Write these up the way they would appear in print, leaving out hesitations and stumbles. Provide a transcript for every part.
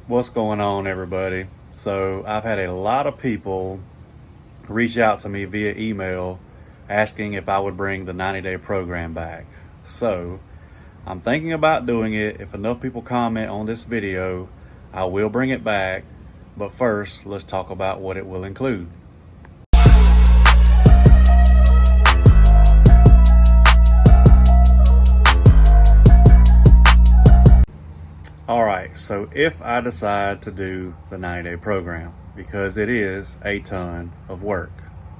What's going on, everybody? So I've had a lot of people reach out to me via email asking if I would bring the 90-day program back. So I'm thinking about doing it. If enough people comment on this video, I will bring it back. But first, let's talk about what it will include. All right, so if I decide to do the 90-day program, because it is a ton of work,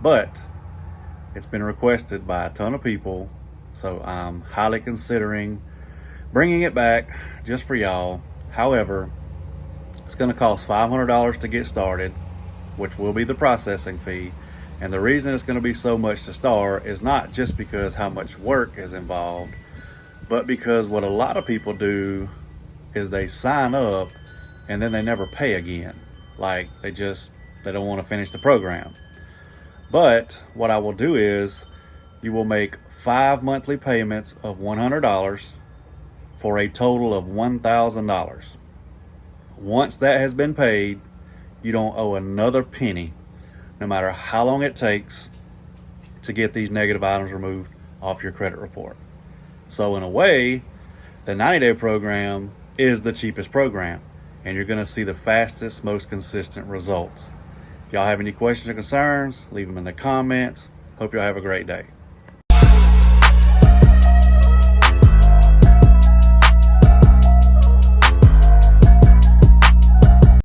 but it's been requested by a ton of people, so I'm highly considering bringing it back just for y'all. However, it's going to cost $500 to get started, which will be the processing fee. And the reason it's going to be so much to start is not just because how much work is involved, but because what a lot of people do is they sign up and then they never pay again. Like they don't want to finish the program. But what I will do is you will make 5 monthly payments of $100 for a total of $1,000. Once that has been paid, you don't owe another penny, no matter how long it takes to get these negative items removed off your credit report. So in a way, the 90-day program is the cheapest program, and you're going to see the fastest, most consistent results. If y'all have any questions or concerns, leave them in the comments. Hope y'all have a great day.